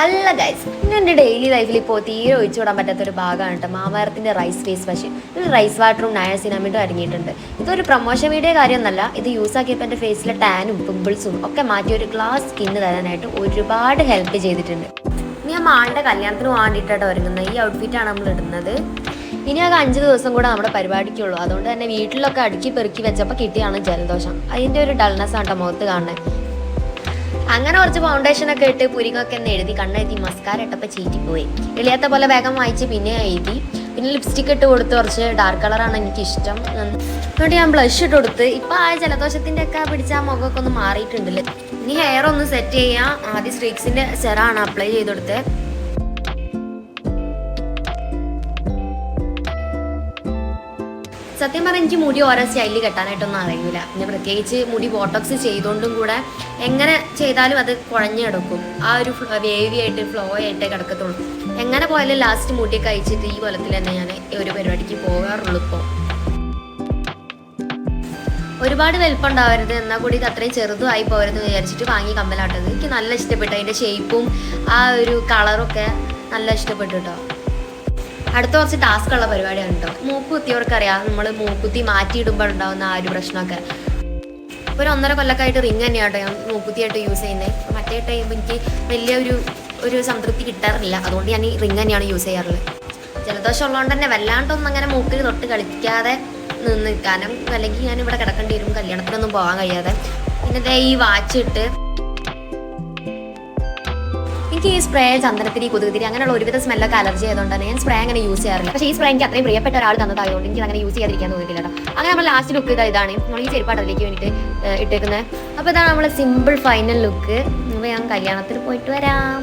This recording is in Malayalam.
ഹലോ ഗൈസ്, എൻ്റെ ഡെയിലി ലൈഫിൽ ഇപ്പോൾ തീരെ ഒഴിച്ചു വിടാൻ പറ്റാത്തൊരു ഭാഗമാണ് കേട്ടോ മാമാർത്തിൻ്റെ റൈസ് ഫേസ് വാഷ്. ഇതിൽ റൈസ് വാട്ടറും നയാസിനാമിഡും അടങ്ങിയിട്ടുണ്ട്. ഇതൊരു പ്രൊമോഷൻ വീഡിയോ കാര്യമൊന്നുമല്ല. ഇത് യൂസ് ആക്കിയപ്പോൾ എൻ്റെ ഫേസിലെ ടാനും പിമ്പിൾസും ഒക്കെ മാറ്റി ഒരു ഗ്ലാസ് സ്കിന്ന് തരാനായിട്ട് ഒരുപാട് ഹെൽപ്പ് ചെയ്തിട്ടുണ്ട്. ഞാൻ മാളുടെ കല്യാണത്തിന് വേണ്ടിയിട്ടാണ് ഒരുങ്ങുന്നത്. ഈ ഔട്ട്ഫിറ്റാണ് നമ്മൾ ഇടുന്നത്. ഇനി ആകെ 5 ദിവസം കൂടെ നമ്മുടെ പരിപാടിക്കുള്ളൂ. അതുകൊണ്ട് തന്നെ വീട്ടിലൊക്കെ അടുക്കി പെറുക്കി വെച്ചപ്പോൾ കിട്ടിയാണ് ജലദോഷം. അതിൻ്റെ ഒരു ഡൾനെസ് ആണ് മുഖത്ത് കാണുന്നത്. അങ്ങനെ കുറച്ച് ഫൗണ്ടേഷനൊക്കെ ഇട്ട് പുരികൊക്കെ ഒന്ന് എഴുതി കണ്ണെഴുതി മസ്കാര ഇട്ടപ്പോൾ ചീറ്റിപ്പോയി. എളിയാത്ത പോലെ വേഗം വായിച്ച് പിന്നെ എഴുതി. പിന്നെ ലിപ്സ്റ്റിക് ഇട്ട് കൊടുത്ത് കുറച്ച് ഡാർക്ക് കളറാണ് എനിക്കിഷ്ടം. അതുകൊണ്ട് ഞാൻ ബ്ലഷ് ഇട്ട് കൊടുത്ത്. ഇപ്പം ആ ജലദോഷത്തിൻ്റെ ഒക്കെ പിടിച്ച ആ മുഖമൊക്കെ ഒന്ന് മാറിയിട്ടുണ്ടല്ലോ. ഇനി ഹെയർ ഒന്ന് സെറ്റ് ചെയ്യാം. ആദ്യം സ്ട്രീക്സിൻ്റെ സെറാണ് അപ്ലൈ ചെയ്ത് കൊടുത്തത്. സത്യം പറഞ്ഞാൽ എനിക്ക് മുടി ഓരോ സ്റ്റൈലിൽ കെട്ടാനായിട്ടൊന്നും അറിയില്ല. പിന്നെ പ്രത്യേകിച്ച് മുടി ബോട്ടോക്സ് ചെയ്തുകൊണ്ടും കൂടെ എങ്ങനെ ചെയ്താലും അത് കുഴഞ്ഞു കിടക്കും. ആ ഒരു വേവി ആയിട്ട് ഫ്ലോ ആയിട്ടേ കിടക്കത്തുള്ളൂ. എങ്ങനെ പോയാലും ലാസ്റ്റ് മുടിയൊക്കെ അയച്ചിട്ട് ഈ കൊലത്തിൽ തന്നെ ഞാൻ ഒരു പരിപാടിക്ക് പോകാറുള്ളൂ. ഇപ്പോൾ ഒരുപാട് വലിപ്പമുണ്ടാവരുത്, എന്നാൽ കൂടി ഇത് അത്രയും ചെറുതുമായി പോകരുതെന്ന് വിചാരിച്ചിട്ട് വാങ്ങി കമ്മലാട്ടത്. എനിക്ക് നല്ല ഇഷ്ടപ്പെട്ടു. അതിൻ്റെ ഷേപ്പും ആ ഒരു കളറൊക്കെ നല്ല ഇഷ്ടപ്പെട്ടു കേട്ടോ. അടുത്ത കുറച്ച് ടാസ്ക് ഉള്ള പരിപാടിയാണ് കേട്ടോ. മൂക്കുത്തിയവർക്കറിയാം, നമ്മൾ മൂക്കുത്തി മാറ്റിയിടുമ്പോൾ ഉണ്ടാകുന്ന ആ ഒരു പ്രശ്നമൊക്കെ. ഒരു 1.5 കൊല്ലക്കായിട്ട് റിങ് തന്നെയാണ് കേട്ടോ ഞാൻ മൂക്കുത്തിയായിട്ട് യൂസ് ചെയ്യുന്നത്. മറ്റേ ടൈം എനിക്ക് വലിയ ഒരു സംതൃപ്തി കിട്ടാറില്ല. അതുകൊണ്ട് ഞാൻ ഈ റിങ് തന്നെയാണ് യൂസ് ചെയ്യാറുള്ളത്. ജലദോഷം ഉള്ളതുകൊണ്ട് തന്നെ വല്ലാണ്ടൊന്നും അങ്ങനെ മൂക്കിൽ തൊട്ട് കളിക്കാതെ നിൽക്കാനും, അല്ലെങ്കിൽ ഞാൻ ഇവിടെ കിടക്കേണ്ടി വരും കല്യാണത്തിനൊന്നും പോകാൻ കഴിയാതെ. പിന്നെ ഈ വാച്ച് ഇട്ട് എനിക്ക് ഈ സ്പ്രേ ചന്ദനത്തിരി കൊതുകുതിരി അങ്ങനെയുള്ള ഒരുവിധ സ്മെല്ലൊക്കെ അലർജി ആയതുകൊണ്ട് തന്നെ ഞാൻ സ്പ്രേ അങ്ങനെ യൂസ് ചെയ്യാറില്ല. പക്ഷേ ഈ സ്പ്രേ എനിക്ക് അത്രയും പ്രിയപ്പെട്ട ഒരാൾ തന്നതായതുകൊണ്ട് എനിക്ക് അങ്ങനെ യൂസ് ചെയ്യാതിരിക്കാൻ തോന്നിയിട്ടില്ല കേട്ടോ. അങ്ങനെ നമ്മൾ ലാസ്റ്റ് ലുക്ക് ഇതാണ്. നമ്മൾ ഈ ചെരുപ്പാട് അതിലേക്ക് വേണ്ടിയിട്ട് ഇട്ടേക്കുന്നത്. അപ്പോൾ ഇതാണ് നമ്മളെ സിമ്പിൾ ഫൈനൽ ലുക്ക്. അപ്പോൾ ഞാൻ കല്യാണത്തിന് പോയിട്ട് വരാം.